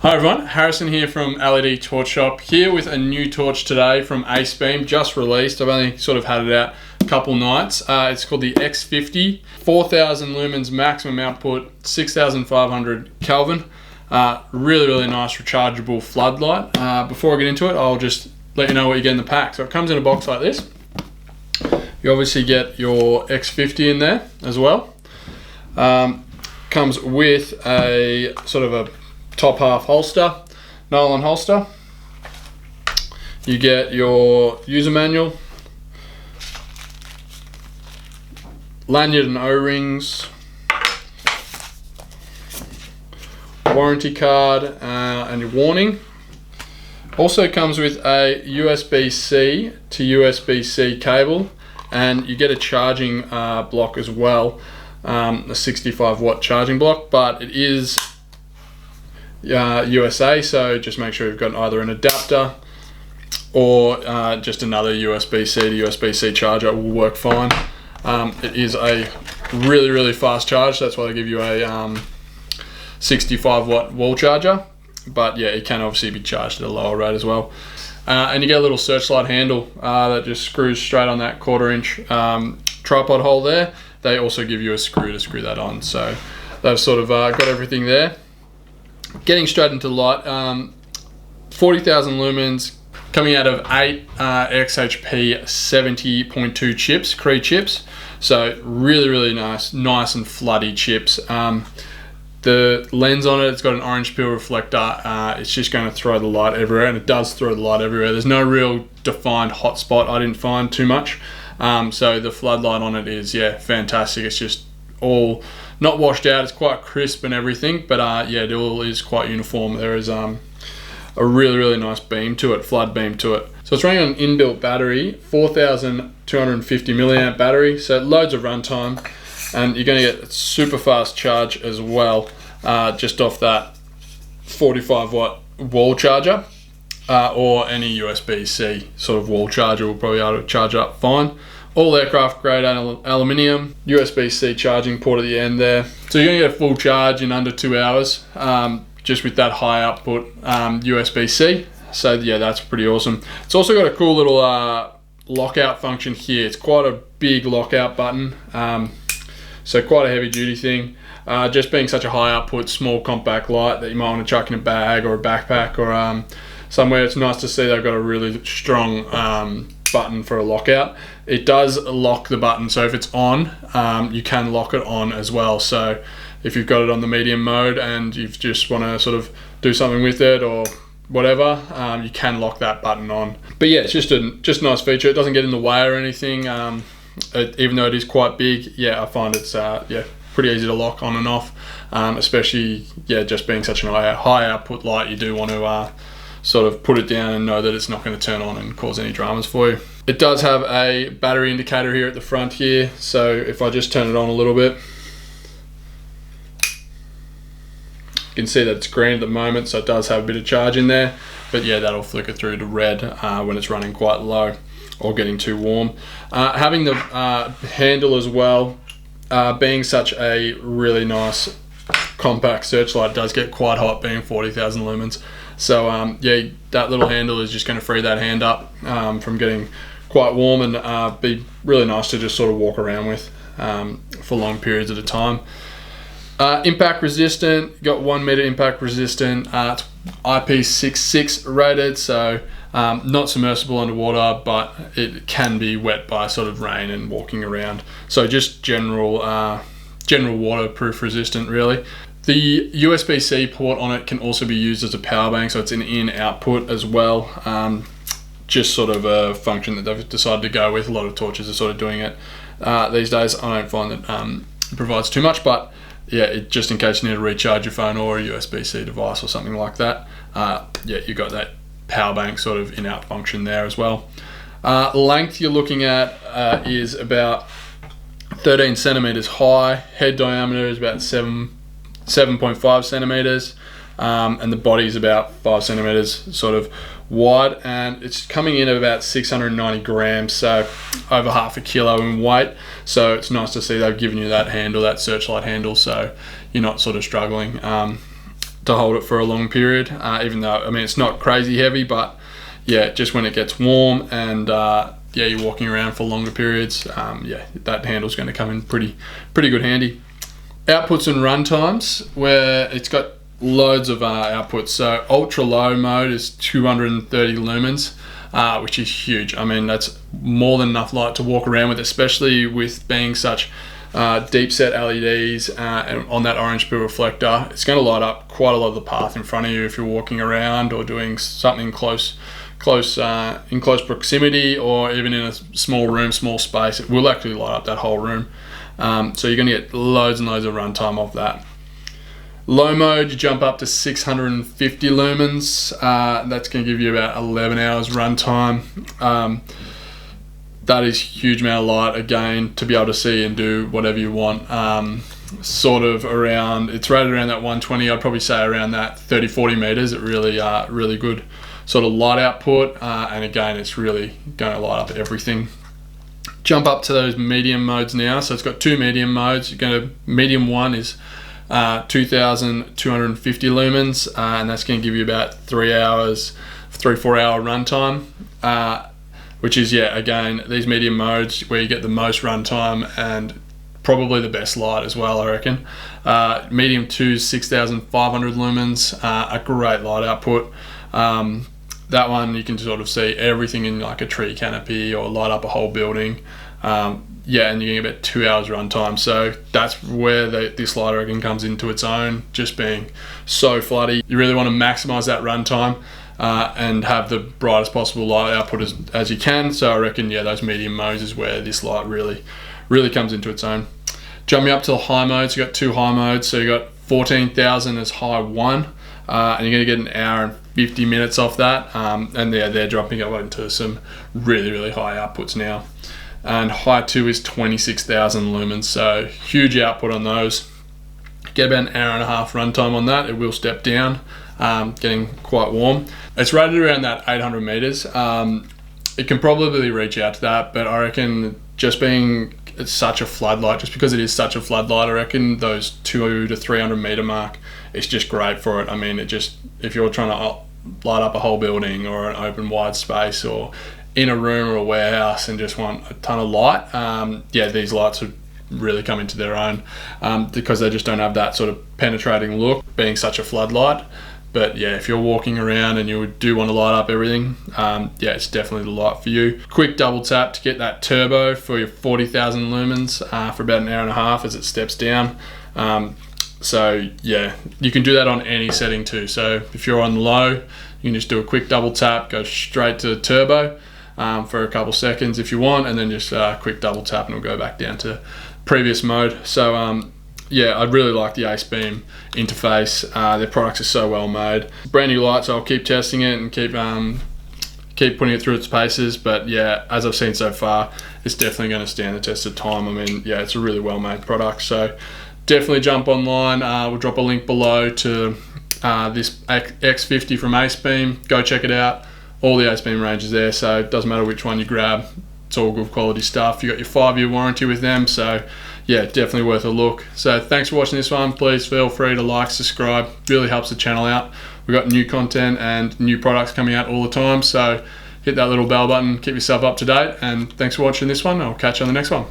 Hi everyone, Harrison here from LED Torch Shop, here with a new torch today from AceBeam, just released. I've only sort of had it out a couple nights. It's called the X50, 4000 lumens maximum output, 6500 Kelvin. Really nice rechargeable floodlight. Before I get into it, I'll just let you know what you get in the pack. So it comes in a box like this. You obviously get your X50 in there as well. Comes with a sort of a top half holster, nylon holster. You get your user manual, lanyard and O-rings, warranty card, and your warning. Also comes with a USB-C to USB-C cable, and you get a charging block as well, a 65 watt charging block, but it is USA, so just make sure you've got either an adapter or just another USB-C to USB-C charger will work fine. It is a really fast charge, that's why they give you a 65 watt wall charger, but yeah, it can obviously be charged at a lower rate as well. And you get a little searchlight handle that just screws straight on that 1/4 inch tripod hole there. They also give you a screw to screw that on, so they've sort of got everything there. Getting straight into the light, 40,000 lumens, coming out of 8 XHP 70.2 chips, Cree chips. So really nice and floody chips. The lens on it, it's got an orange peel reflector. It's just going to throw the light everywhere, and it does throw the light everywhere. There's no real defined hotspot, I didn't find too much. So the floodlight on it is, yeah, fantastic. It's just all not washed out, it's quite crisp and everything, but yeah, it all is quite uniform. There is a really nice beam to it, flood beam to it. So it's running on an inbuilt battery, 4250 milliamp battery, so loads of runtime, and you're going to get a super fast charge as well, just off that 45 watt wall charger, or any USB-C sort of wall charger will probably be able to charge up fine. All aircraft grade aluminium, USB-C charging port at the end there. So you're gonna get a full charge in under 2 hours, just with that high output USB-C. So yeah, that's pretty awesome. It's also got a cool little lockout function here. It's quite a big lockout button, so quite a heavy duty thing. Just being such a high output, small compact light that you might want to chuck in a bag or a backpack or somewhere, it's nice to see they've got a really strong button for a lockout. It does lock the button, so if it's on, you can lock it on as well. So if you've got it on the medium mode and you just want to sort of do something with it or whatever, you can lock that button on. But yeah, it's just a nice feature. It doesn't get in the way or anything, even though it is quite big. Yeah, I find it's yeah, pretty easy to lock on and off, especially yeah, just being such a high output light. You do want to sort of put it down and know that it's not going to turn on and cause any dramas for you. It does have a battery indicator here at the front here, so if I just turn it on a little bit, you can see that it's green at the moment, so it does have a bit of charge in there, but yeah, that'll flicker through to red when it's running quite low or getting too warm. Having the handle as well, being such a really nice compact searchlight, does get quite hot being 40,000 lumens. So yeah, that little handle is just going to free that hand up from getting quite warm, and be really nice to just sort of walk around with for long periods at a time. Impact resistant, got 1 meter impact resistant. It's IP66 rated, so not submersible underwater, but it can be wet by sort of rain and walking around. So just general waterproof resistant really. The USB-C port on it can also be used as a power bank, so it's an in output as well. Just sort of a function that they've decided to go with. A lot of torches are sort of doing it these days. I don't find that it provides too much, but yeah, just in case you need to recharge your phone or a USB-C device or something like that, yeah, you got that power bank sort of in-out function there as well. Length you're looking at is about 13 centimeters high. Head diameter is about 7.5 centimeters, and the body is about 5 centimeters sort of wide, and it's coming in at about 690 grams, so over half a kilo in weight. So it's nice to see they've given you that handle, that searchlight handle, so you're not sort of struggling. to hold it for a long period, even though, I mean, it's not crazy heavy, but yeah, just when it gets warm and yeah, you're walking around for longer periods, yeah, that handle's going to come in pretty good handy. Outputs and run times, where it's got loads of outputs. So ultra low mode is 230 lumens, which is huge. I mean, that's more than enough light to walk around with, especially with being such deep set LEDs and on that orange peel reflector. It's going to light up quite a lot of the path in front of you if you're walking around or doing something in close proximity, or even in a small room, small space. It will actually light up that whole room. So you're going to get loads and loads of runtime off that. Low mode, you jump up to 650 lumens. That's going to give you about 11 hours runtime. That is a huge amount of light, again, to be able to see and do whatever you want. Sort of around, it's rated around that 120. I'd probably say around that 30-40 meters. It really good sort of light output, and again, it's really going to light up everything. Jump up to those medium modes now. So it's got two medium modes. Medium 1 is 2,250 lumens, and that's going to give you about 3 hours, 3-4 hour runtime, which is, yeah, again, these medium modes where you get the most runtime and probably the best light as well, I reckon. Medium 2 is 6,500 lumens, a great light output. That one you can sort of see everything in like a tree canopy or light up a whole building. Yeah, and you're getting about 2 hours runtime. So that's where this light, I reckon, comes into its own, just being so floody. You really want to maximize that runtime and have the brightest possible light output as you can. So I reckon, yeah, those medium modes is where this light really comes into its own. Jumping up to the high modes, you got two high modes. So you got 14,000 as high 1, and you're going to get an hour and 50 minutes off that. And they're dropping up into some really high outputs now. And high 2 is 26,000 lumens, so huge output on those. Get about an hour and a half runtime on that. It will step down, getting quite warm. It's rated around that 800 meters. It can probably reach out to that, but I reckon just being it's such a floodlight, just because it is such a floodlight, I reckon those 200 to 300 meter mark is just great for it. I mean, it just, if you're trying to light up a whole building or an open wide space or in a room or a warehouse and just want a ton of light, yeah, these lights would really come into their own, because they just don't have that sort of penetrating look, being such a floodlight. But yeah, if you're walking around and you do want to light up everything, yeah, it's definitely the light for you. Quick double tap to get that turbo for your 40,000 lumens for about an hour and a half as it steps down. So yeah, you can do that on any setting too. So if you're on low, you can just do a quick double tap, go straight to turbo for a couple seconds if you want, and then just quick double tap and it'll go back down to previous mode. So yeah, I really like the AceBeam interface. Their products are so well made. Brand new lights, I'll keep testing it and keep putting it through its paces. But yeah, as I've seen so far, it's definitely going to stand the test of time. I mean, yeah, it's a really well made product. So definitely jump online. We'll drop a link below to this X50 from AceBeam. Go check it out. All the AceBeam range is there, so it doesn't matter which one you grab. It's all good quality stuff. You got your 5-year warranty with them, so yeah, definitely worth a look. So thanks for watching this one. Please feel free to like, subscribe. Really helps the channel out. We've got new content and new products coming out all the time, so hit that little bell button, keep yourself up to date, and thanks for watching this one. I'll catch you on the next one.